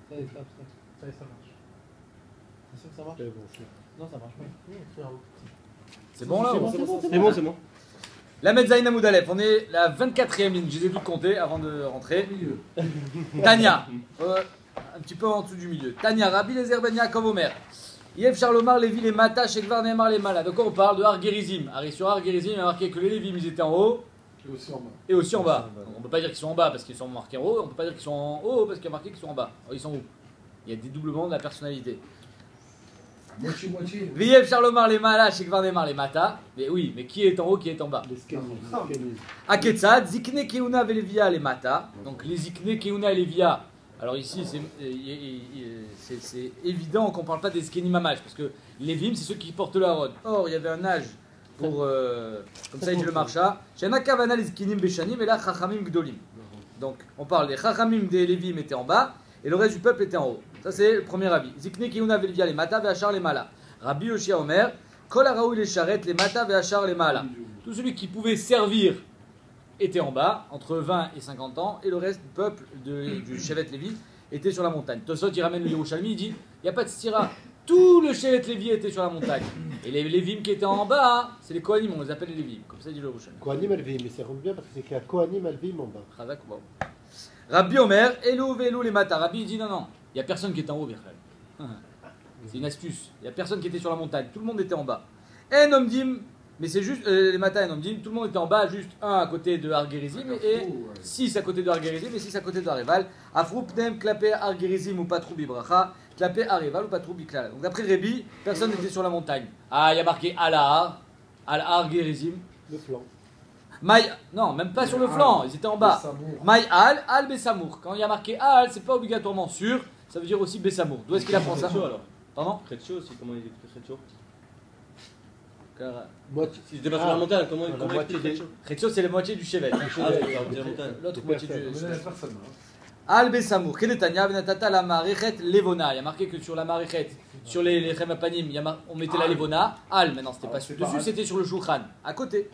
Ça y est, ça marche. C'est sûr que ça marche? Non, ça marche pas. C'est bon là? C'est bon. La Medzaïna Moudalef, on est la 24e ligne, je les ai toutes comptées avant de rentrer. Tania, un petit peu en dessous du milieu. Tania, Rabbi Lezer Ben Yaakov Omer. Yev Charlomar, Lévi, les Mata, Shekvar Neymar, les Mala. Donc on parle de Argerizim. Sur Argerizim, il y a marqué que les Lévim, ils étaient en haut. Et aussi en bas. Donc, on ne peut pas dire qu'ils sont en bas parce qu'ils sont marqués en haut. On ne peut pas dire qu'ils sont en haut parce qu'il y a marqué qu'ils sont en bas. Alors, ils sont où? Il y a des doublements de la personnalité. Moitié. Yev Charlomar, les Mala, Shekvar Neymar, les Mata. Mais oui, mais qui est en haut, qui est en bas? Aketsad, Zikne Keuna Velevia, les Mata. Donc les Zikne Keuna et Levia. Alors ici, c'est évident qu'on ne parle pas des Skeni Mamash, parce que les Vim, c'est ceux qui portent le Harod. Or, il y avait un âge pour, comme ça il dit le Marsha, Shana Kavana les Skenim Beshanim et là Chachamim Gdolim. Donc, on parle des Chachamim des Lévim étaient en bas, et le reste du peuple était en haut. Ça, c'est le premier avis. Zikne Keuna Velevia les Mata, Veachar les Mala. Rabbi Yoshia Omer, Kol Araou les Charret, les Mata, Veachar les Mala. Tout celui qui pouvait servir était en bas, entre 20 et 50 ans, et le reste du peuple du Shevet Lévi était sur la montagne. Tosot, il ramène le Yerushalmi, il dit, il n'y a pas de stira, tout le Shevet Lévi était sur la montagne. Et les Lévim qui étaient en bas, c'est les Kohanim, on les appelle les Lévim, comme ça il dit le Yerushalmi. Kohanim Alvim, mais ça rentre bien parce que c'est qu'il y a Kohanim Alvim en bas. Rabbi Omer, Elou Velou les Mata. Rabbi il dit non, il n'y a personne qui est en haut, Birchel. C'est une astuce, il n'y a personne qui était sur la montagne, tout le monde était en bas. En Omdim, mais c'est juste, les matins, on me dit, tout le monde était en bas, juste un à côté de Argerizim et 6 à côté de Argerizim et 6 à côté de Areval. Afroupnem, Klapé, Argerizim ou Patrou Bibracha, Klapé, Areval ou Patrou Biklal. Donc d'après Rébi, personne n'était sur la montagne. Ah, il y a marqué Al-Ahar, Al-Argerizim. Le flanc. Non, même pas sur le flanc, ils étaient en bas. Maï Al, Al Bessamour. Quand il y a marqué Al, c'est pas obligatoirement sûr, ça veut dire aussi Bessamour. D'où est-ce qu'il apprend ça? Pardon? Kretcho aussi, comment il écrit Kretcho? Si je dépasse sur la montagne, comment il écrit Kretcho? Kretcho, c'est la moitié du chevet. L'autre moitié du chevet. Personne. Al Besamour, Kenetania, Benatata, la Marichet, Levona. Il y a marqué que sur la Marichet, sur les Chemapanim, on mettait la Levona. Al, maintenant c'était pas dessus, c'était sur le Shulchan, à côté.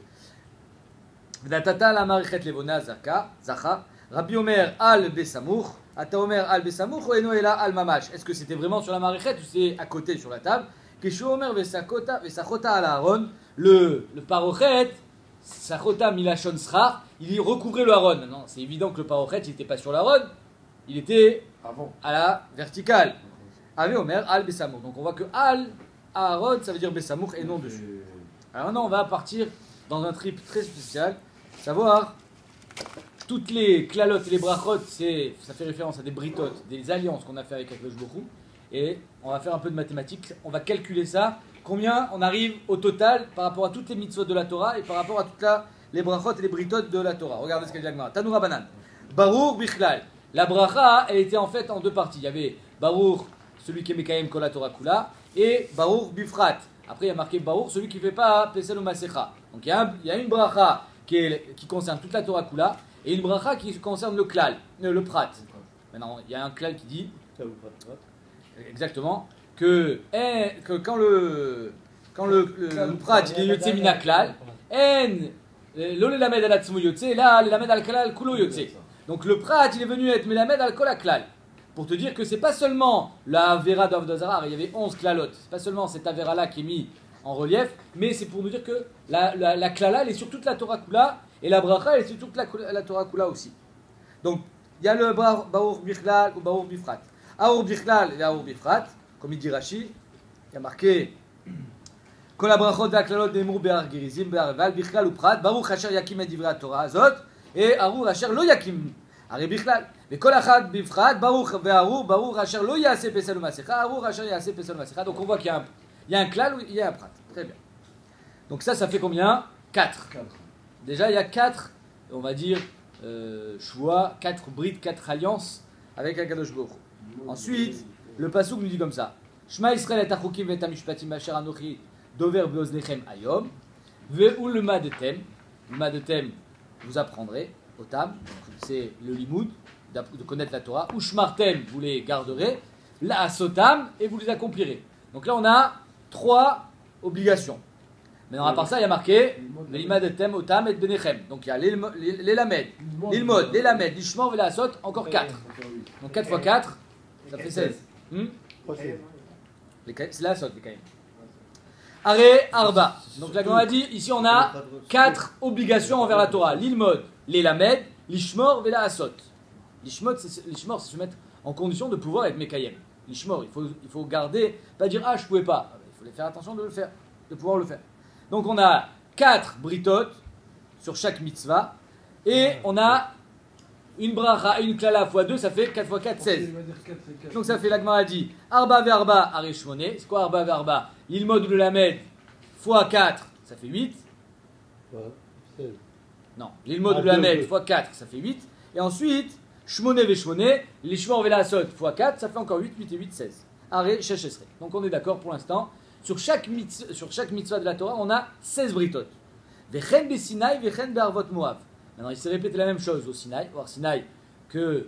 Benatata, la Marichet, Levona, Zacha. Rabbi Omer, Al Besamour. Ata Omer, Al Besamour, ou Enoela, Al Mamash. Est-ce que c'était vraiment sur la Marichet ou c'est à côté sur la table? Keshu Omer, Vesachota, Al Aaron. Le Parochet, Sachota, Milachon Srar, il y recouvrait le Aaron. Maintenant, c'est évident que le Parochet, il n'était pas sur l'Aaron. Il était à la verticale. Ave Omer, Al Besamour. Donc on voit que Al, Aaron, ça veut dire Besamour et non dessus. Alors maintenant, on va partir dans un trip très spécial. Savoir, toutes les klalotes et les brachot, ça fait référence à des britotes, des alliances qu'on a fait avec Akadosh Baruch Hu. Et on va faire un peu de mathématiques. On va calculer ça. Combien on arrive au total par rapport à toutes les mitzvot de la Torah et par rapport à toutes les brachot et les britotes de la Torah. Regardez ce qu'elle dit Agmara. Tanoura Banan. Baruch Bichlal. La bracha, elle était en fait en deux parties. Il y avait Baruch, celui qui est Mekayem Kol Torah Kula, et Baruch Bifrat. Après, il y a marqué Baruch, celui qui ne fait pas Pesel ou Masecha. Donc il y a une bracha qui concerne toute la Torah Kula et une bracha qui concerne le klal, le prat. Maintenant, il y a un klal qui dit exactement que quand le prat il est yotze mina klal, lo lelamed al atzmu yotze, là lelamed al klal kulo yotze. Donc le prat il est venu être melamed al kol klal. Pour te dire que c'est pas seulement la avera d'Avdazara, il y avait 11 klalot. C'est pas seulement cette avera là qui est mise en relief, mais c'est pour nous dire que la klala elle est sur toute la Torah Kula et la bracha elle est sur toute la Torah Kula aussi. Donc il y a le Baruch Bichlal ou Baruch Bifrat. Aour Bichlal et Aour Bifrat, comme il dit Rashi, il y a marqué Kol habrachot ve'aklalot ne'emru be'ar gerizim be'arval Bichlal ou Prat, Baruch asher yakim et divrei Torah azot, et Aour asher lo yakim. Ari Bichlal. וכל אחד בפרט, ברוך והארור, ברוך אשר לא יעשה פסל ומסכה, ארור אשר יעשה פסל ומסכה. Donc on voit qu'il y a un klal ou il y a un prat. Très bien. Donc ça fait combien? 4. Déjà il y a 4, on va dire, choix, 4 brides, 4 alliances avec Akadosh Baruch Hu. Ensuite, le pasuk nous dit comme ça. Shema Yisrael et achukim et amishpatim asher anochi dover beoznechem ayom ve'ul madetem. Le madetem, vous apprendrez au tam, c'est le limoud, de connaître la Torah, ou shmartem, vous les garderez, la sotam, et vous les accomplirez. Donc là, on a 3 obligations. Maintenant, à part ça, il y a marqué l'imad etem, otam et benechem. Donc il y a l'elamed, l'ilmod, l'elamed, l'ishmor et la sot, encore 4. Donc 4 fois 4, Ça fait 16. Procède. C'est la saute, les Kaïm. Aré, Arba. Donc la Gemara dit, ici on a 4 obligations envers la Torah. L'ilmod, l'elamed, l'ishmor, vela asot. L'ishmor, c'est se mettre en condition de pouvoir être mekayem. L'ishmor, il faut garder, pas dire ah je pouvais pas. Il faut faire attention de le faire, de pouvoir le faire. Donc on a 4 britot sur chaque mitzvah et on a une bracha et une klala x 2, ça fait 4 x 4, 16. Donc ça fait la Gemara dit Arba verba arishmone. C'est quoi Arba verba? L'ilmod ou le lamed x 4, ça fait 8. Non, l'ilmod ou le lamed x 4, ça fait 8. Et ensuite, shmone veshmone, l'ishmor vela asot x 4, ça fait encore 8, 8 et 8, 16. Aré sheshesre. Donc on est d'accord pour l'instant. Sur chaque mitzvah de la Torah, on a 16 britot. Vechen be Sinaï, vechen be Arvot Moav. Maintenant, il s'est répété la même chose au Sinaï. Au Sinaï, il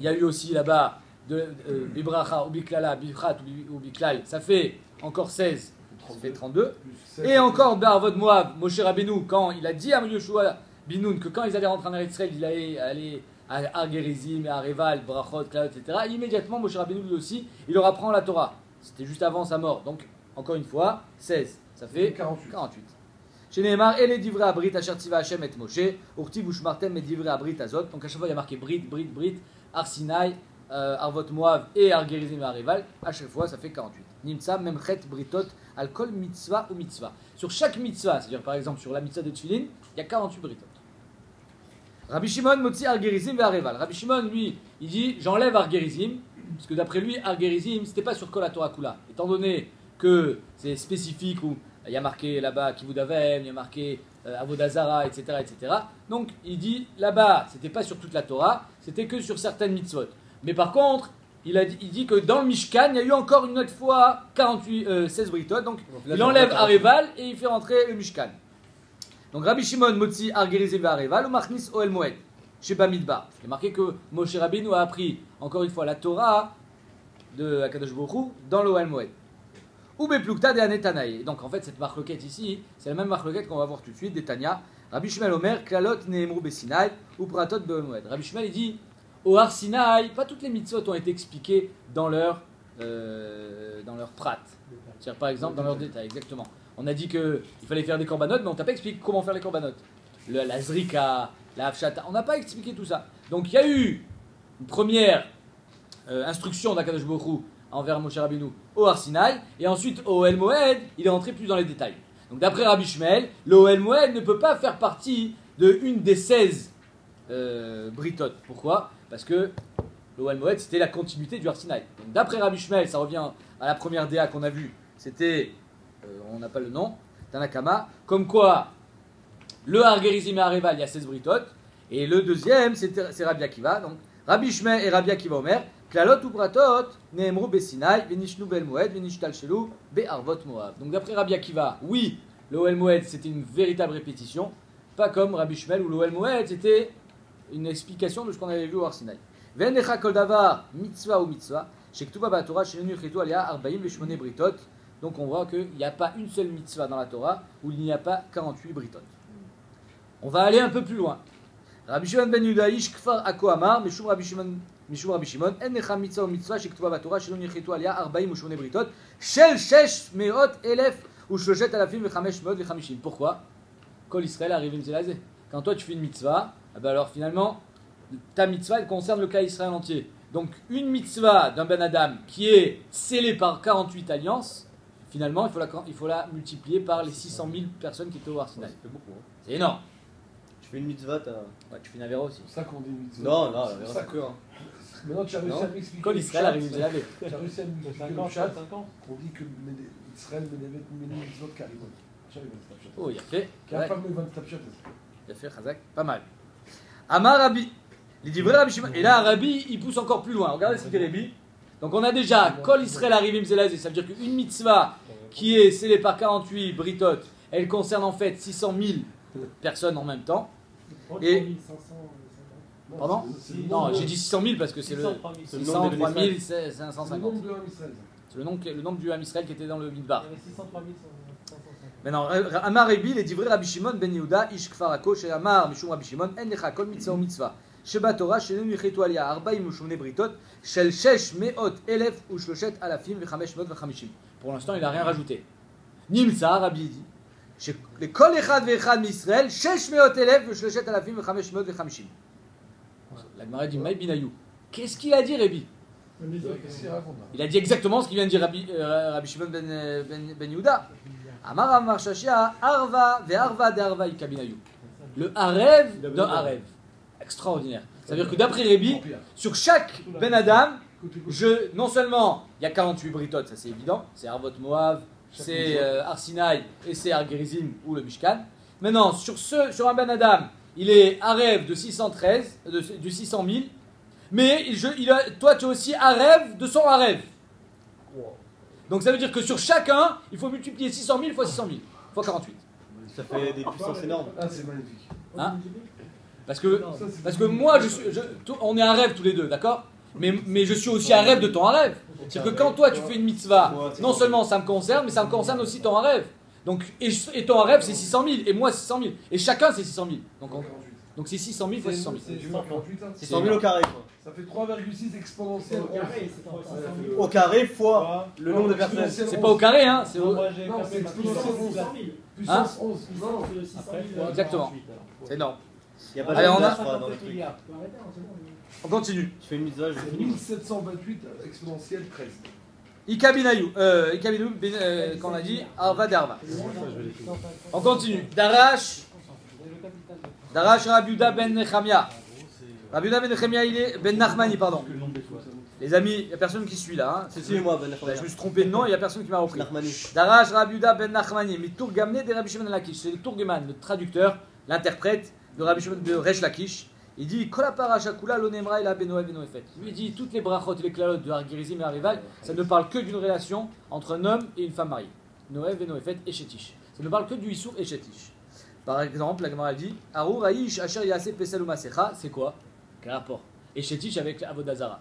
y a eu aussi là-bas Bibracha, ou Biklala, Bichat ou Biklal. Ça fait encore 16, ça fait 32. Et encore Be'arvot Moav, Moshe Rabbeinu, quand il a dit à Yoshua Binoun que quand ils allaient rentrer en Eretz Israël, il allait aller à Argerizim, à Reval, Brachot, Klalot, etc. Et immédiatement, Moshe Rabbeinu lui aussi, il leur apprend la Torah. C'était juste avant sa mort. Donc, encore une fois, 16. Ça fait 48. Chez Nehemar, et les divrei abrit, asher tiva Hashem et Moshe, urtiv ushmartem et divrei abrit azot. Donc à chaque fois, il y a marqué Brit, Ar Sinai, Arvot Moav et Ar Gerizim et Arival. À chaque fois, ça fait 48. Nimtza, memchet, britot, al kol mitzvah ou mitzvah. Sur chaque mitzvah, c'est-à-dire par exemple sur la mitzvah de Tfilin, il y a 48 britot. Rabbi Shimon motzi Ar Gerizim et Arival. Rabbi Shimon, lui, il dit j'enlève Ar Gerizim, parce que d'après lui, Ar Gerizim, c'était pas sur Kol HaTorah Kula. Étant donné que c'est spécifique où il y a marqué là-bas Kivud Avem, il y a marqué Avodazara, etc., etc. Donc il dit là-bas, c'était pas sur toute la Torah, c'était que sur certaines mitzvot. Mais par contre, il dit que dans le Mishkan, il y a eu encore une autre fois 16 britot. Donc il enlève Areval et il fait rentrer le Mishkan. Donc Rabbi Shimon motzi Ar Gerizim Areval ou machnis Ohel Moed chez Bamidbar. Il est marqué que Moshe Rabbeinu a appris encore une fois la Torah de Akadosh Baruch Hu dans l'Ohel Moed. Ou Beplukta de Anetanaï. Donc en fait, cette marloquette ici, c'est la même marloquette qu'on va voir tout de suite, des Tanya. Rabbi Shmuel Omer, Klalot Nehemru Besinai, ou Pratot Be'Oel. Rabbi Shmuel, il dit au Har Sinai, pas toutes les mitzvot ont été expliquées dans leur prat. C'est-à-dire par exemple dans leurs détails, exactement. On a dit qu'il fallait faire des corbanotes, mais on t'a pas expliqué comment faire les corbanotes. La zrika, la hafshata, on n'a pas expliqué tout ça. Donc il y a eu une première instruction d'Akadosh Baruch Hu envers Moshe Rabbeinu au Har Sinai, et ensuite au Ohel Moed, il est entré plus dans les détails. Donc d'après Rabbi Shmuel, le Ohel Moed ne peut pas faire partie de une des 16 britot. Pourquoi? Parce que le Ohel Moed, c'était la continuité du Har Sinai. Donc d'après Rabbi Shmuel, ça revient à la première DA qu'on a vue, c'était, on n'a pas le nom, Tanakama, comme quoi le Har Gerizim et Areval, il y a 16 britot, et le deuxième, c'est Rabbi Akiva. Donc Rabbi Shmuel et Rabbi Akiva Omer, Klalot ou Pratot, Nehemru Besinai, Venishnu Be'el Moed, Venishtalshelu Be'arvot Moav. Donc d'après Rabbi Akiva, oui, le Ohel Moed c'était une véritable répétition, pas comme Rabbi Shmuel où le Ohel Moed c'était une explication de ce qu'on avait vu au Har Sinai. Ve'necha kol davar mitzvah ou mitzvah, shektuva ba'Torah shenenu chetu aliyah 48 britot. Donc on voit qu'il n'y a pas une seule mitzvah dans la Torah où il n'y a pas 48 britot. On va aller un peu plus loin. Rabbi Shimon ben Yehuda ish kfar ako amar, mishum Rabbi Shimon, en necha mitzvah ou mitzvah shektuva ba'Torah shenenu chetu aliyah 48 britot, shel shesh meot elef ou shloshet alafim vechamesh meot vechamishim. Pourquoi? Kol Israël arrive une zélazé. Quand toi tu fais une mitzvah, ben alors finalement ta mitzvah elle concerne le cas Israël entier. Donc une mitzvah d'un Ben Adam qui est scellée par 48 alliances, finalement il faut la multiplier par les 600 000 personnes qui étaient au Har Sinai. C'est beaucoup. Hein. C'est énorme. Tu fais une mitzvah, t'as. Ouais, tu fais une avéra aussi. C'est ça qu'on dit mitzvah. Non, la c'est vérité, ça c'est que. Maintenant, tu as réussi à m'expliquer. Kol le Israël chat, arrive une zélazé. Tu as réussi à m'expliquer 5 le ans, chat. 5 ans. On dit que Israël met les mitzvot caribou. Oh, il a fait. Qui a Ouais. pas mis 20 tapchot. Il a fait Chazak, pas mal. Amar Rabbi. Il dit vrai Rabbi Shimon. Et là, Rabbi, il pousse encore plus loin. Regardez ce qu'il dit Rabbi. Donc on a déjà Kol Israël arrive une zélazé. Ça veut dire qu'une mitzvah qui est scellée par 48 britot, elle concerne en fait 600 000 personnes en même temps. Et- Pardon? Non, j'ai dit 600 000 parce que c'est le 600, 3000, 550. C'est le nombre du Ham Israël qui était dans le Midbar. Il y avait 603 550. Maintenant, Amar Rabbi, les divrei Rabbi Shimon ben Yehuda, ish kfar ako, chez Amar, mishum Rabbi Shimon, en lecha kol mitzvah ou mitzvah, שבה תורה שאיננו יחליטו עליה 48 בריתות של 600,350. Pour l'instant, il n'a rien rajouté. נמצא, רבי dit, שלכל אחד ואחד מישראל 600,350. La Gemara dit, Maï binayu. Qu'est-ce qu'il a dit, Rabbi? Il a dit exactement ce qu'il vient de dire Rabbi Shimon ben Yehuda. Amar Amar Shashia, Arva ve'arva de'arva ikabinayu. Le Harev de Harev. Extraordinaire. Ça veut dire que d'après Rabbi, sur chaque Ben Adam, non seulement il y a 48 britot, ça c'est évident, c'est Arvot Moav, c'est Arsinaï et c'est Argerizim ou le Mishkan. Maintenant, sur un Ben Adam, il est Harev de 613, du 600 000, mais toi tu as aussi Harev de son Harev. Donc ça veut dire que sur chacun, il faut multiplier 600 000 fois 600 000, fois 48. Ça fait des puissances énormes. Ah, c'est magnifique. Hein? Parce que moi, on est Harev tous les deux, d'accord? Mais je suis aussi Harev de ton Harev. C'est-à-dire que quand toi tu fais une mitzvah, non seulement ça me concerne, mais ça me concerne aussi ton Harev. Donc, et ton Harev c'est 600 000, et moi 600 000. Et chacun c'est 600 000. Donc c'est 600 000 fois 600 000. C'est 48, hein. 600 000 au carré, quoi. Ça fait 3,6 exponentiel. Au carré fois le nombre de personnes. C'est pas au carré, hein? C'est au... Non, c'est exponentiel 11. Puissance 11. Non, Exactement. C'est énorme. Il y a pas Allez, de on a- je crois, dans le truc. On continue. Je fais une mitzvah, je c'est finis. 1728 exponentiel 13. Ikabinayu, quand on a dit, Arva d'Arva. On continue. Darash Rabbi Yehuda ben Nechemia. Rabbi Yehuda ben Nechemia, il est Ben Nachmani, pardon. Les amis, il n'y a personne qui suit là. Hein. C'est moi, Ben Là, Nachmani. je me suis trompé de nom, il n'y a personne qui m'a repris. Nachmani. Darash Rabbi Yehuda ben Nachmani, Miturgamne de Rabbi Shimon Lakish. C'est le Turgeman, le traducteur, l'interprète de Rabbi Shimon de Resh Lakish. Il dit Kol haparacha kula lo nemra ela benoev benoefet. Lui il dit toutes les brachot et les klalot de Argerizim et Arival, ça ne parle que d'une relation entre un homme et une femme mariée. Noev benoefet et shetish. Ça ne parle que du issour et shetish. Par exemple, la Gemara dit Arur Aish Asher Yase Pesel ou Masecha, c'est quoi? Quel rapport? Et shetish avec Avodazara.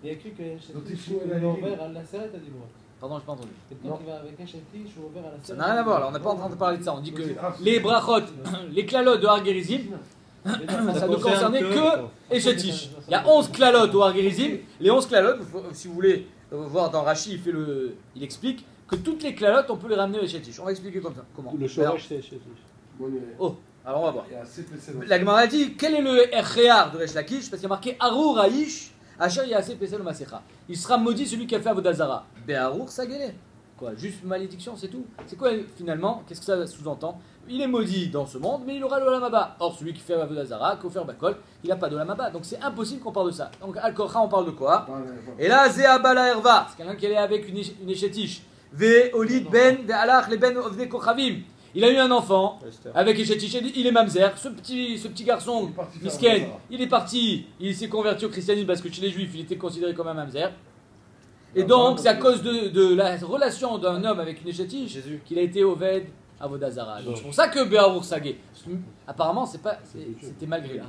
Il a cru que Donc, il faut il aller- va ouvert à la serre, t'as dit moi. Pardon, je n'ai pas entendu. Et quand il va avec un châti, je suis ouvert à la Ça serre. n'a rien à voir, là, on n'est pas en train de parler de ça. On dit que les brachot, les klalot de Argerizim, ça ne concernait que Eshetish. Il y a 11 klalot au Argerizim. Les 11 klalot, si vous voulez voir dans Rashi, il explique que toutes les klalot, on peut les ramener au Eshetish. On va expliquer comme ça. Comment? Le chômage, c'est chez Oh, alors on va voir. Il y a assez PC. La Gemara dit quel est le Erchear de Resh Lakish? Parce qu'il y a marqué Arur Aish, Asher Yaseh Pesel Masecha. Il sera maudit celui qui a fait Avodazara. Be'arur Sagele. Quoi? Juste malédiction, c'est tout. C'est quoi finalement? Qu'est-ce que ça sous-entend? Il est maudit dans ce monde, mais il aura l'Olam Haba. Or, celui qui fait Avodazara, Kofer Bakol, il n'a pas d'Olam Haba. Donc c'est impossible qu'on parle de ça. Donc Al-Korcha, on parle de quoi? Et là, Zeabala Erva, c'est quelqu'un qui est avec une échetiche. Ve Olid Ben, Ve Alach, le Ben Ovde Kochavim. Il a eu un enfant avec échetiche, il est mamzer. Ce petit garçon, Il est parti faire misken, Avodazara. il est parti, il s'est converti au christianisme parce que chez les juifs, il était considéré comme un mamzer. Et donc, c'est à cause de la relation d'un homme avec une échetiche Jésus. qu'il a été Oved Avodazara. Donc c'est pour ça que Be'arur Sagé. Apparemment, c'était malgré lui.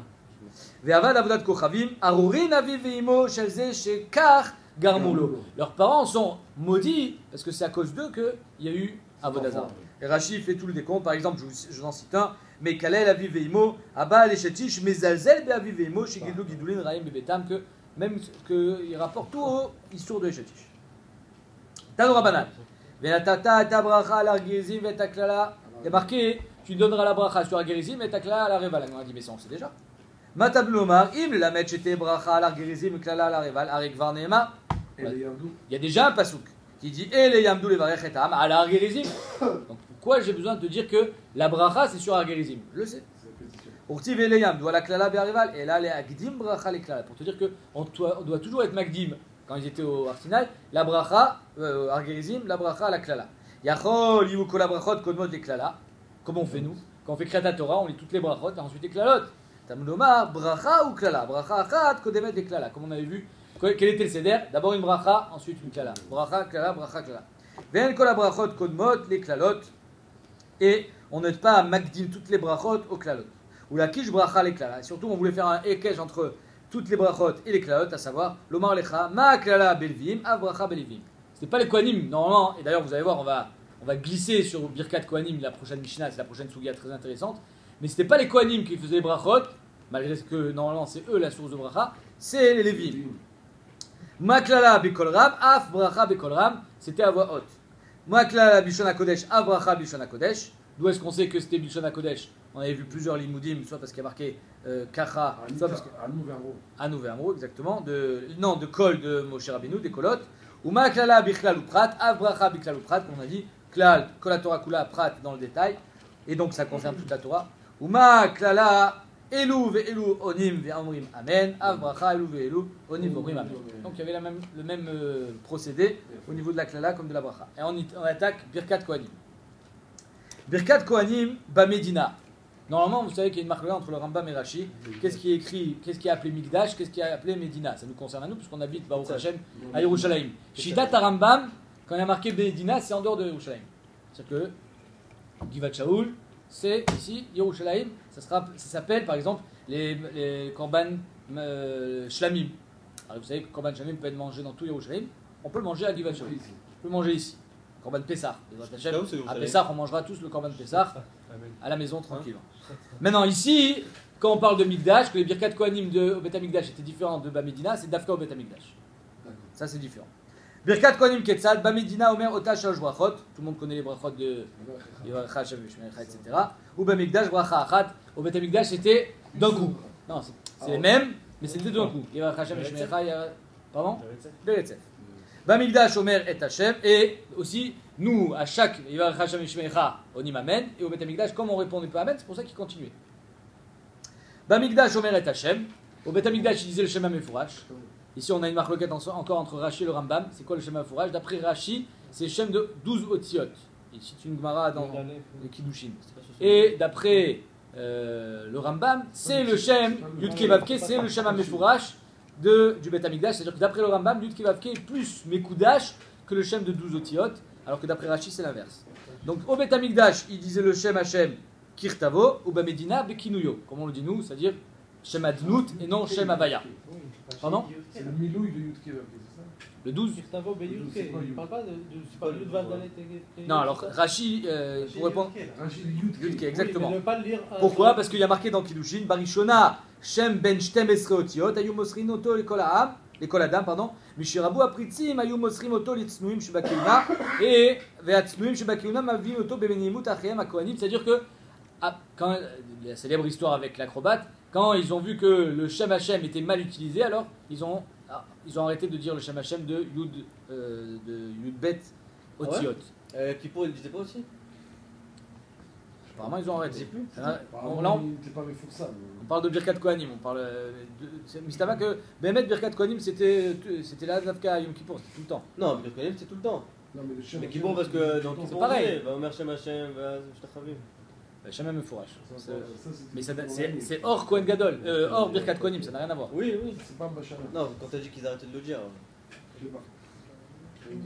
Ve'avad Avodat Kochavim, Arurin Aviv Ve'imo Shelze Shekar Garmulo. Leurs parents sont maudits parce que c'est à cause d'eux qu'il y a eu Avodazara. Et Rashi fait tout le décompte. Par exemple, je vous en cite un. Mais Kalel Aviv Ve'imo, Abba Leshetish, Mezalzel Be'aviv Ve'imo, Shigidlu Gidulin Raim Bebetam, que même qu'il rapporte tout au Issour de Eshetish. Tano Rabbanan. Ve'atata ta bracha al Argerizim ve'taklala. Il y a marqué, tu donneras la bracha sur Argerizim et taklala à la Reval. On a dit, mais ça on sait déjà. Matablu Omar, im la metchete bracha al Argerizim klala à la Reval, arek var neema. Et les Yamdou. Il y a déjà un pasouk qui dit et les yamdou les varech et am à la Argerizim. Donc pourquoi j'ai besoin de te dire que la bracha c'est sur Argerizim? Je le sais. C'est répétition. Urtiv et les yamdou à la klala be'arival et là les agdim bracha les klala. Pour te dire que on doit toujours être magdim. Quand ils étaient au Arsinal, la bracha, Argerizim, la bracha, la klala. Yachol, yivuko la brachot, kodmot les klala. Comme on fait nous. Quand on fait Kriyat Torah, on lit toutes les brachot et ensuite les klalot. Tamudomar, bracha ou klala. Bracha achat, kodemet les klala. Comme on avait vu, quel était le seder? D'abord une bracha, ensuite une klala. Bracha, klala, bracha, klala. Ven kol la brachot, kodmot, les klalot. Et on n'aide pas à magdim toutes les brachot au klalot. Ou la kish bracha, les klala. Et surtout, on voulait faire un ekej entre toutes les brachot et les klalot, à savoir l'omar lecha, ma klala belvim, av bracha belvim. C'était pas les kohanim, normalement, et d'ailleurs vous allez voir, on va glisser sur Birkat Kohanim, la prochaine Mishnah, c'est la prochaine Sugia très intéressante, mais c'était pas les kohanim qui faisaient les brachot, malgré que normalement c'est eux la source de bracha, c'est les Lévim. Maklala Bikol Ram, Af Bracha Bikol Ram, c'était à voix haute. Maklala Bishon HaKodesh, Af Bracha Bishon HaKodesh. D'où est-ce qu'on sait que c'était Bishon HaKodesh? On avait vu plusieurs limoudim, soit parce qu'il y a marqué Kacha, soit parce que. Anou Vermo, exactement. De Kol de Moshe Rabbeinu, des Kolot. Ou Maklala Bichlal ou Prat, Af Bracha Bichlal ou Prat, comme on a dit. Klal, Kol Torah Kula, Prat dans le détail. Et donc ça concerne toute la Torah. Ou Maklala. Elou ve'elou onim ve'amrim amen, av bracha elou ve'elou onim ve'amrim amen. Donc il y avait le même procédé au niveau de la klala comme de la bracha. Et on attaque Birkat Kohanim. Birkat Kohanim Bamedina. Normalement, vous savez qu'il y a une marque entre le Rambam et Rashi. Qu'est-ce qui est écrit, qu'est-ce qui est appelé Mikdash, qu'est-ce qui est appelé Medina? Ça nous concerne à nous, puisqu'on habite Baruch Hashem à Yerushalayim. Shitat Rambam, quand il y a marqué Medina, c'est en dehors de Yerushalayim. C'est-à-dire que Givat Shaul, c'est ici Yerushalayim. Ça s'appelle par exemple les korban shlamim. Alors vous savez que korban shlamim peut être mangé dans tout Yerushalayim. On peut le manger à Givat Shaul. On peut le manger ici. Korban Pessah. À Pessah, on mangera tous le korban Pessah à la maison tranquille. Maintenant ici, quand on parle de Mikdash, que les Birkat Kohanim de Bet HaMikdash étaient différents de Bamedina, c'est Dafka au Bet HaMikdash. Ça c'est différent. Birkat Kohanim Ketzad, Bamedina Omer Ota Shalosh Brachot. Tout le monde connaît les brachot de Yevarecha Hashem V'Shmerecha, etc. Ou Bamikdash Bracha Achat. Au Bet HaMikdash c'était d'un coup. Non, c'est les mêmes, mais c'était d'un coup. Yevarecha Hashem V'Shmerecha, pardon, Beretzef. Bamikdash Omer et Hashem. Et aussi, nous, à chaque Yevarecha Hashem V'Shmerecha, on y Amen. Et au Bet HaMikdash, comme on répondait pas Amen, c'est pour ça qu'il continuait. Bamikdash Omer et Hashem. Au Bet HaMikdash, il disait le Shema Mefourash. Ici, on a une marloquette encore entre Rashi et le Rambam. C'est quoi le Shema Mefourash? D'après Rashi, c'est le Shem de 12 Otziot. Il cite une Gemara dans le Kiddushin. Et d'après le Rambam, c'est le Shem Yud-Ke Vav-Ke, c'est le Shema Mefourash du Bet HaMikdash. C'est-à-dire que d'après le Rambam, Yud-Ke Vav-Ke est plus Mekudash que le Shem de 12 Otziot, alors que d'après Rashi, c'est l'inverse. Donc au Bet HaMikdash, il disait le Shem Hashem Kirtavo, ou Bamedina Bekinuyo, comme on le dit nous, c'est-à-dire Shem Adnout et non Shem Avaya. Pardon? C'est le Milouï de Yudke, c'est ça? Le 12. Kirtavo Beyudke. Il parle pas de Yudvav Dalet. Non, alors Rashi, pour répondre. Yudke, exactement. Mais ne pas le lire. Pourquoi? Parce qu'il y a marqué dans Kiddushin, Barishona, Shem ben Shtem Esre Otiot, Ayum Mosrin Oto les Kol Adam, pardon, Mishirabu Apritzim, Ayum Mosrin Oto les Tznuim Shebakeuna, et Veatznuim Shebakeuna Mavim Oto Bebenimut Achem Akohanim, c'est-à-dire que, quand la célèbre histoire avec l'acrobate, quand ils ont vu que le Shem Hashem était mal utilisé, alors ils ont arrêté de dire le Shem Hashem de Yudbet Otiot. Kippour, il ne disait pas aussi? Apparemment, ils ont arrêté. Plus. On parle de Birkat Kohanim. On parle Mistama que Behemet Birkat Kohanim c'était la Zavka Yom Kippour, c'était tout le temps. Non, Birkat Kohanim c'est tout le temps. Non, mais Kippour parce que dans c'est pareil. Va Omer Shem Hashem, va Shtachavim. Shem Mefourash. Mais c'est hors Kohen Gadol, hors Birkat Kohanim, ça n'a rien à voir. Oui. C'est pas Bachar. Non, quand t'as dit qu'ils arrêtaient de le dire.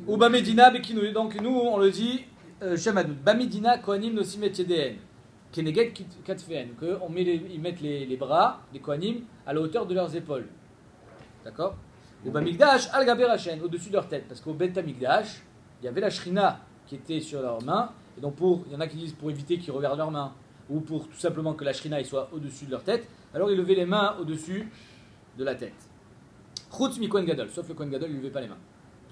Ou Bamedina Bekinou. Donc nous on le dit Shem Adnout. Bamedina Kohanim Nosimet Yedehen. Keneged Katfeen. Ils mettent les bras des Kohanim à la hauteur de leurs épaules. D'accord? Ou Bamikdash Al Gaber Hashem, au-dessus de leur tête. Parce qu'au Bet HaMikdash, il y avait la Shrina qui était sur leurs mains. Et donc il y en a qui disent pour éviter qu'ils regardent leurs mains, ou pour tout simplement que la Shrina soit au-dessus de leur tête, alors ils levaient les mains au-dessus de la tête. Chutz mi Kohen Gadol, sauf le Kohen Gadol, il ne levait pas les mains.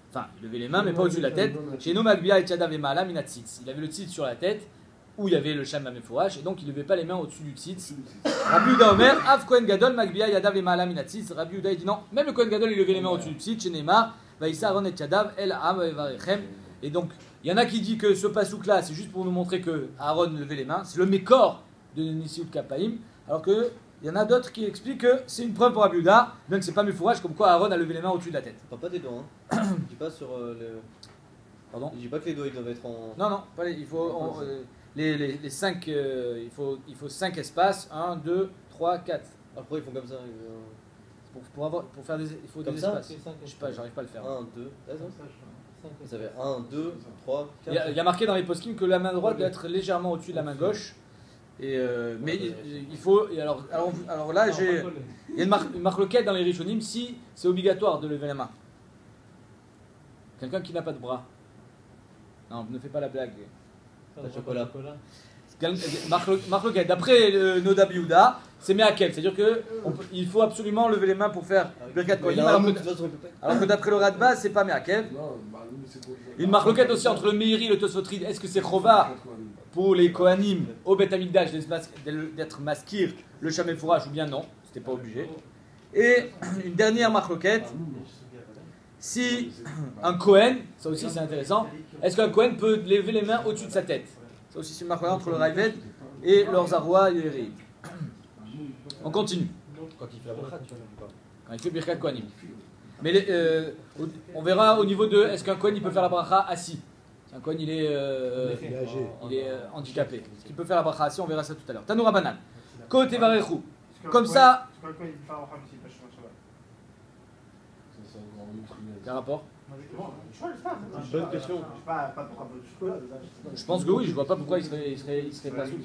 Enfin, il levait les mains, mais pas au-dessus de la tête. Chez nous, Magbia et Tchadav et Maala minatzitz. Il avait le tzitz sur la tête, où il y avait le Shem Mefourash, et donc il ne levait pas les mains au-dessus du tzitz. Rabbi Yehuda Omer, Av Kohen Gadol, Magbia Yadav et Maala minatzitz. Rabbi Yehuda dit non, même le Kohen Gadol, il levait les mains au-dessus du tzitz. Chez Neymar, Vaïssa Aaron et Tchadav, El Am Evarechem. Et donc, il y en a qui disent que ce pasouk-là, c'est juste pour nous montrer que Aaron levait les mains. C'est le mécor de Nisiut Kapaim. Alors qu'il y en a d'autres qui expliquent que c'est une preuve pour Rabbi Yehuda, bien que c'est pas Mefourash, comme quoi Aaron a levé les mains au-dessus de la tête. On parle pas des doigts, hein. Je dis pas sur le. Pardon? Je dis pas que les doigts ils doivent être en. Non, il faut les 5, il faut 5 espaces, 1, 2, 3, 4. Après ils font comme ça. Pour faire il faut comme des ça espaces. Je sais pas, j'arrive pas à le faire. 1, 2, ça fait 1, 2, 3, 4. Il y a marqué dans les poskim que la main droite doit être légèrement au-dessus de la main gauche. Et mais il faut. Et alors là, il y a une marloquette dans les Rishonim si c'est obligatoire de lever la main. Quelqu'un qui n'a pas de bras. Non, ne fais pas la blague. Le chocolat. Marloquette. D'après Noda Biouda, c'est Meakev. C'est-à-dire qu'il faut absolument lever les mains pour faire Birkat Kohanim. Alors que d'après le Radba, c'est pas Meakev. Une marloquette aussi entre le Meiri et le Tosfotrid. Est-ce que c'est Chova pour les Kohanim au Bet Amikdash d'être maskir le Shamel Fourach ou bien non? C'était pas obligé. Et une dernière marloquette. Si un Kohen, ça aussi c'est intéressant, est-ce qu'un Kohen peut lever les mains au-dessus de sa tête? Ça aussi c'est une marloquette entre le Raïved et leurs Zarwa et les Réim. On continue. Quand il fait la bracha, tu vois. Quand il fait Birkat Kohanim. Mais on verra au niveau de est-ce qu'un Kohen il peut faire la bracha assis. Si un Kohen il est handicapé. Est-ce qu'il peut faire la bracha assis? On verra ça tout à l'heure. Tanoura Banan. Côté Varechu. Comme ça. Quel rapport? Bonne question. Je pense que oui, je vois pas pourquoi il serait pas souple.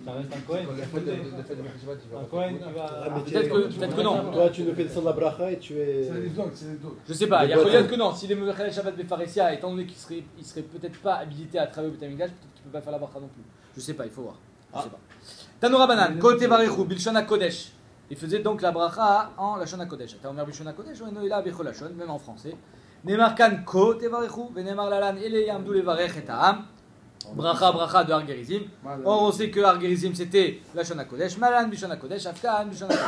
Ça reste un Kohen. Un Kohen qui va. Peut-être que non. Toi, tu nous fais descendre la bracha et tu es. C'est les dogs, c'est les dogs. Je sais pas, il y a peut-être que non. S'il est mauvais Shabbat Befaresia, étant donné qu'il serait peut-être pas habilité à travailler au Beth Amikdash, peut-être qu'il peut pas faire la bracha non plus. Je sais pas, il faut voir. Je sais pas. Tanoura Banan, Kote Varechu, Bilshana Kodesh. Il faisait donc la bracha en Lashon Kodesh. T'as Omer Bilshon Kodesh, ou Enoïla Becholashon, même en français. Nemar Kan Kote Varechu, Venemar Lalan, Ele Yamdou Levarech et Ta'am. Bracha de Argerizim. Or, on sait que Argerizim c'était Lashon Kodesh, Malan Bilshon Kodesh, Afkan Bilshon Kodesh.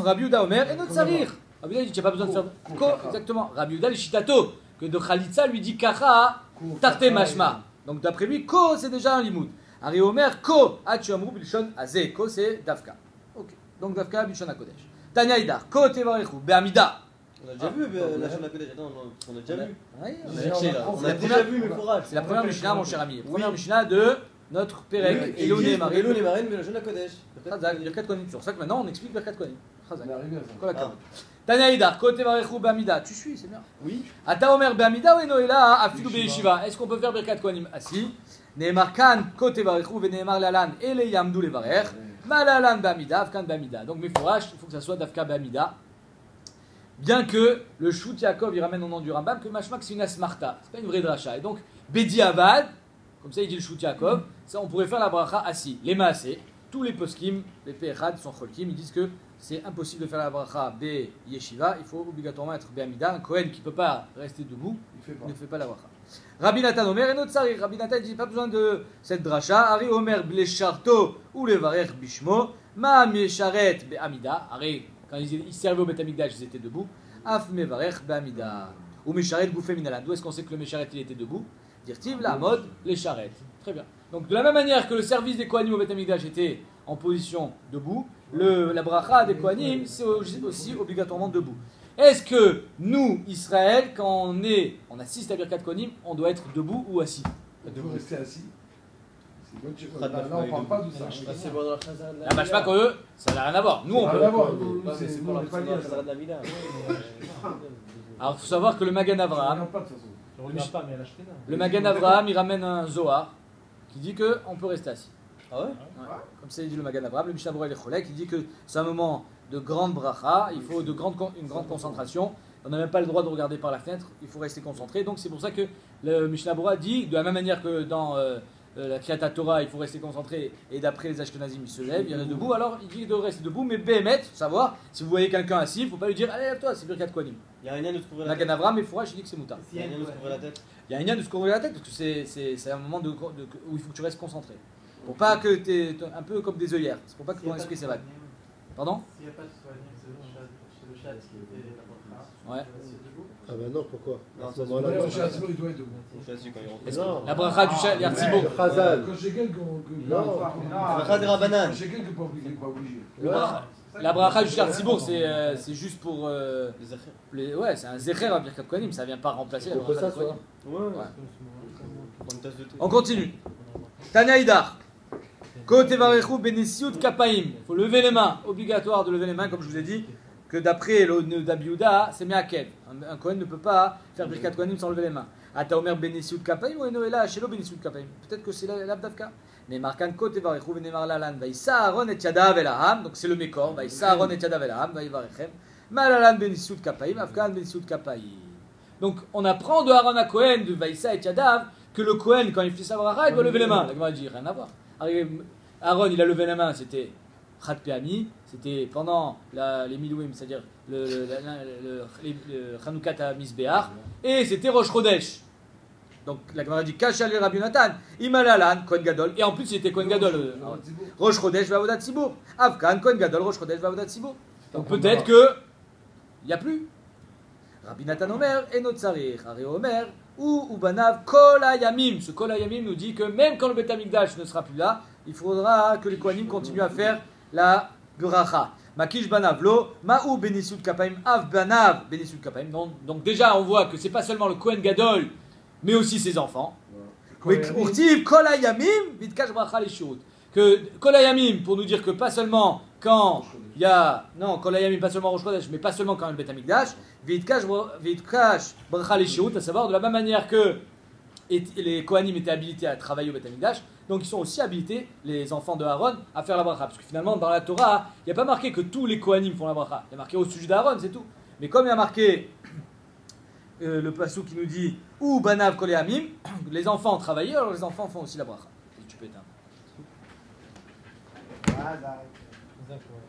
Rabbi Yehuda Omer, et notre Sarir. Rabbi Yehuda dit qu'il n'y a pas besoin de faire Ko, exactement. Rabbi Yehuda le Shitato, que de Khalitsa lui dit Kacha, Tarte Mashma. Donc d'après lui, Ko c'est déjà un limoud. Ari Omer, Ko, Achu Amrou Bilshon Azé. Ko c'est Dafka. Ok. Donc Dafka Bilshon Kodesh. Tanya Idar, Ko Tevarechu, Be'amida. On a déjà vu la chaîne à côté. Attends, on a déjà vu. Oui, On a déjà vu le fourrage. c'est la première Mishnah, mon cher ami. Première Mishnah de notre Pérec, Eloné Marie. Elou les marines, mais la chaîne à Kodesh. Chazak, Birkat Kohanim. C'est pour ça que maintenant on explique Birkat Kohanim. Chazak. On est arrivé à ça. Kol hakavod. Tanya Idar, Ko Tevarechu, Be'amida. Tu suis, c'est bien. Oui. Ata Omer Be'amida ou Enoela, Afilu Be'yeshiva. Est-ce qu'on peut faire Birkat Kohanim assis? Neemar Kan, Ko Tevarechu, Veneemar Lalan, Ele Yamdou Levarech. Malalan Be'amida, Afkan Be'amida. Donc mes fourrages, il faut que ça soit Dafka Be'amida. Bien que le Shout Yaakov il ramène au nom du Rambam que Mashmak c'est une asmarta, c'est pas une vraie dracha. Et donc Bedi Avad, comme ça il dit le Shout Yaakov, ça on pourrait faire la bracha assis. Les maasé, tous les poskim, les Pechad sont cholkim, ils disent que c'est impossible de faire la bracha Be Yeshiva, il faut obligatoirement être Be'amida. Un Kohen qui ne peut pas rester debout ne fait pas la bracha. Rabbi Nathan Omer et notre Sari. Rabbi Nathan dit pas besoin de cette dracha. Ari Omer Blecharto ou le Varer Bishmo, Ma Mesharet Be'amida. Ari, quand ils servaient au Beth Amikdash, ils étaient debout. Af Mevarech Be'amida. Ou Mesharet Gouffé Minalan. D'où est-ce qu'on sait que le Mesharet il était debout? Dirtiv la mode, les charrettes. Très bien. Donc de la même manière que le service des Kohanim au Beth Amikdash était en position debout, la bracha des Kohanim c'est aussi obligatoirement debout. Est-ce que nous, Israël, quand on assiste à Birkat Kohanim, on doit être debout ou assis? Il faut rester assis. C'est bonne chose. Là, on parle pas de ça. C'est bon dans la chasse. La Mashma que eux, ça n'a rien à voir. Nous, on peut. C'est pour la chasse de la Mida. Alors, il faut savoir que le Magan Avraham, Je ne regarde pas, mais à la Shkina. le Magan Avraham, il ramène un Zohar qui dit qu'on peut rester assis. Ah ouais? Ouais. Comme ça, il dit le Magan Avraham. Le Mishnah Berurah et Cholek, il dit que c'est un moment de grande bracha, il faut une grande concentration. On n'a même pas le droit de regarder par la fenêtre, il faut rester concentré. Donc c'est pour ça que le Mishnah Berurah dit, de la même manière que dans la Kriyat Torah, il faut rester concentré, et d'après les Ashkenazim, il se lève, il reste debout. Alors il dit de rester debout, mais Béhémet, savoir, si vous voyez quelqu'un assis, il ne faut pas lui dire, allez, lève-toi, c'est Birkat Kohanim. Il y a un lien de se couvrir la Magan tête. Avraham et Fourach, il dit que c'est Moutar. Il y a un lien de se couvrir la tête. Il y a un lien de se couvrir la tête, parce que c'est un moment où il faut que tu restes concentré. Pour pas que tu es un peu comme des œillères, c'est pour pas que ton esprit s'évade. Pardon? S'il n'y a pas de soignant, c'est le chat qui était la bracha. Ouais. Ah bah non, pourquoi? Non, À ce ça, moment-là, Le non. chasseur, il doit être debout. Je suis assis quand il rentre. Est-ce Non. que la bracha du chat, Yartzibo. Le Chazal. Quand j'ai quelqu'un Non. Bracha de Rabbanan. J'ai quelqu'un qui n'est pas obligé. La bracha du Yartzibo, c'est juste pour. Les affaires. Ouais, c'est un Zecher à Birkat Kohanim, ça vient pas remplacer la On peut bracha de s'asseoir. Kohanim. Ouais. Ouais. Prends une tasse de thé. On continue. Tanya Idar. Kote Varechu Benesiut Kapaim. Il faut lever les mains. Obligatoire de lever les mains, comme je vous ai dit, que d'après le d'Abiouda, c'est Meakev. Un Kohen ne peut pas faire Birkat Kohanim sans lever les mains. Ata Omer Benesiut Kapaim ou Enoela Shelo Benesiut Kapaim. Peut-être que c'est l'Abdavka. Neymar Kan Kote Varechu Venemar Lalan. Vaïssa Aaron et Yadav Elaham. Donc c'est le Mekor. Vaïssa Aaron et Yadav Elaham. Vaïvarechem. Malalan Benesiut Kapaim. Afkan Benesiut Kapaim. Donc on apprend de Aaron à Kohen, de Vaïssa et Yadav, que le Kohen, quand il fait sa bracha, il doit lever les mains. La Gemara dit rien à voir. Aaron, il a levé les mains, c'était Chat Peami, c'était pendant les Milouim, c'est-à-dire le Chanoukat à Misbéach, et c'était Rosh Chodesh. Donc la Gemara dit Kachal et Rabbi Nathan, Imalalan, Kohen Gadol, et en plus c'était Kohen Gadol. Rosh Chodesh va Avodat Tzibour. Avkan, Kohen Gadol, Rosh Chodesh va Avodat Tzibour. Donc peut-être que il n'y a plus. Rabbi Nathan Omer et Notzarir, Ari Omer ou Ubanav Kol Hayamim. Ce Kol Hayamim nous dit que même quand le Beth Amikdash ne sera plus là, il faudra que les Kohanim continuent à faire la bracha. Makish Banavlo, Ma'u Benisud Kapaim, Av Banav Benisud Kapaim. Donc déjà on voit que c'est pas seulement le Kohen Gadol, mais aussi ses enfants. Urtiv Kol Hayamim, Vidkash Bracha Leshut. Que Kol Hayamim, pour nous dire que pas seulement quand il y a, non, Kol Hayamim, pas seulement Rosh Chodesh, mais pas seulement quand il y a le Beth Amikdash, Vidkash Bracha Leshut, à savoir de la même manière que les Kohanim étaient habilités à travailler au Beth Amikdash, donc ils sont aussi habilités, les enfants de Aaron, à faire la bracha. Parce que finalement, dans la Torah, il n'y a pas marqué que tous les Kohanim font la bracha. Il y a marqué au sujet d'Aaron, c'est tout. Mais comme il y a marqué le passou qui nous dit ou Banav Kol Hayamim, les enfants travaillent, alors les enfants font aussi la bracha. Tu peux éteindre. D'accord.